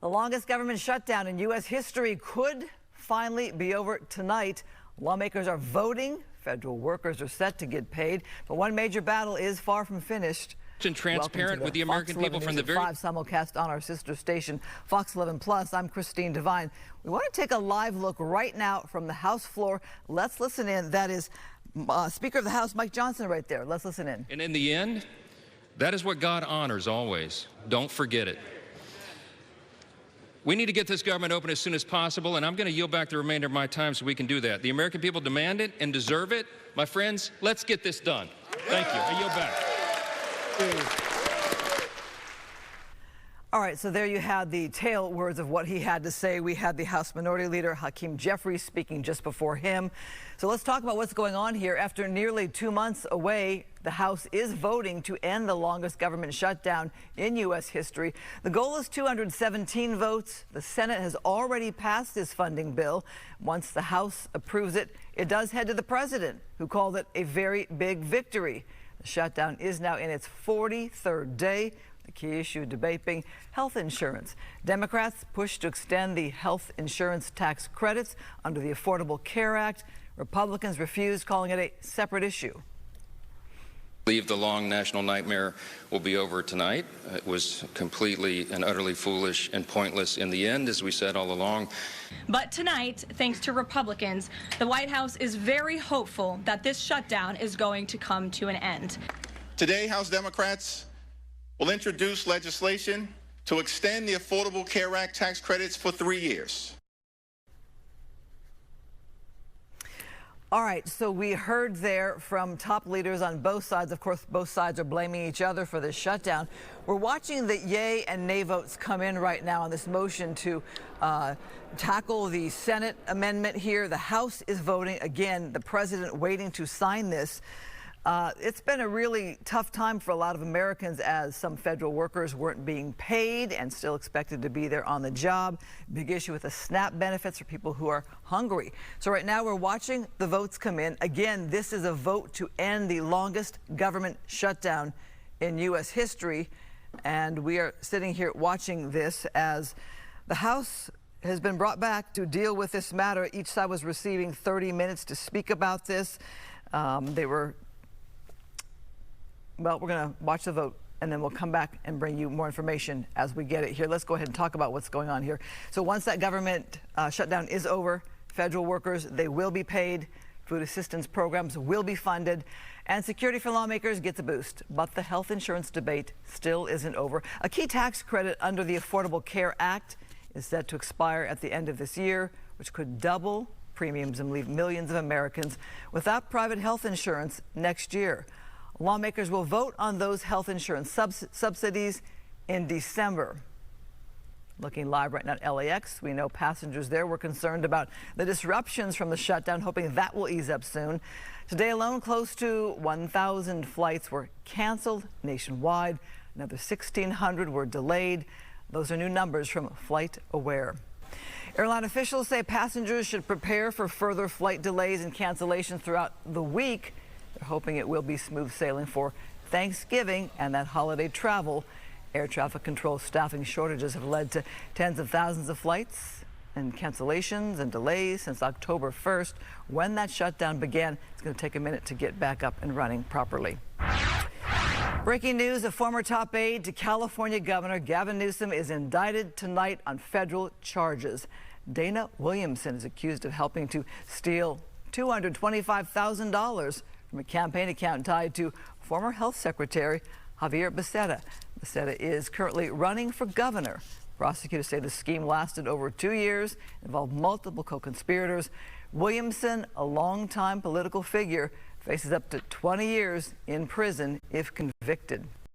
The longest government shutdown in U.S. history could finally be over tonight. Lawmakers are voting. Federal workers are set to get paid. But one major battle is far from finished. And transparent with the American people from the very 5 simulcast on our sister station, Fox 11 Plus. I'm Christine Devine. We want to take a live look right now from the House floor. Let's listen in. That is Speaker of the House, Mike Johnson, right there. Let's listen in. And in the end, that is what God honors always. Don't forget it. We need to get this government open as soon as possible, and I'm going to yield back the remainder of my time so we can do that. The American people demand it and deserve it. My friends, let's get this done. Thank you. I yield back. All right, so there you had the tail words of what he had to say. We had the House Minority Leader Hakeem Jeffries speaking just before him. So let's talk about what's going on here. After nearly 2 months away, the House is voting to end the longest government shutdown in U.S. history. The goal is 217 votes. The Senate has already passed this funding bill. Once the House approves it, it does head to the president, who called it a very big victory. The shutdown is now in its 43rd day. The key issue debate being health insurance. Democrats push to extend the health insurance tax credits under the Affordable Care Act. Republicans refused, calling it a separate issue. I believe the long national nightmare will be over tonight. It was completely and utterly foolish and pointless in the end, as we said all along. But tonight, thanks to Republicans, the White House is very hopeful that this shutdown is going to come to an end. Today, House Democrats will introduce legislation to extend the Affordable Care Act tax credits for 3 years. All right, so we heard there from top leaders on both sides. Of course, both sides are blaming each other for this shutdown. We're watching the yay and nay votes come in right now on this motion to tackle the Senate amendment here. The House is voting again, the president waiting to sign this. It's been a really tough time for a lot of Americans, as some federal workers weren't being paid and still expected to be there on the job. Big issue with the SNAP benefits for people who are hungry. So right now we're watching the votes come in. Again, this is a vote to end the longest government shutdown in U.S. history. And we are sitting here watching this as the House has been brought back to deal with this matter. Each side was receiving 30 minutes to speak about this. Well, we're going to watch the vote, and then we'll come back and bring you more information as we get it here. Let's go ahead and talk about what's going on here. So once that government shutdown is over, federal workers, they will be paid. Food assistance programs will be funded, and security for lawmakers gets a boost. But the health insurance debate still isn't over. A key tax credit under the Affordable Care Act is set to expire at the end of this year, which could double premiums and leave millions of Americans without private health insurance next year. Lawmakers will vote on those health insurance subsidies in December. Looking live right now at LAX, we know passengers there were concerned about the disruptions from the shutdown, hoping that will ease up soon. Today alone, close to 1,000 flights were canceled nationwide. Another 1,600 were delayed. Those are new numbers from FlightAware. Airline officials say passengers should prepare for further flight delays and cancellations throughout the week. They're hoping it will be smooth sailing for Thanksgiving and that holiday travel. Air traffic control staffing shortages have led to tens of thousands of flights and cancellations and delays since October 1st. When that shutdown began, it's going to take a minute to get back up and running properly. Breaking news, a former top aide to California Governor Gavin Newsom is indicted tonight on federal charges. Dana Williamson is accused of helping to steal $225,000 from a campaign account tied to former Health Secretary Javier Becerra. Becerra is currently running for governor. Prosecutors say the scheme lasted over 2 years, involved multiple co-conspirators. Williamson, a longtime political figure, faces up to 20 years in prison if convicted.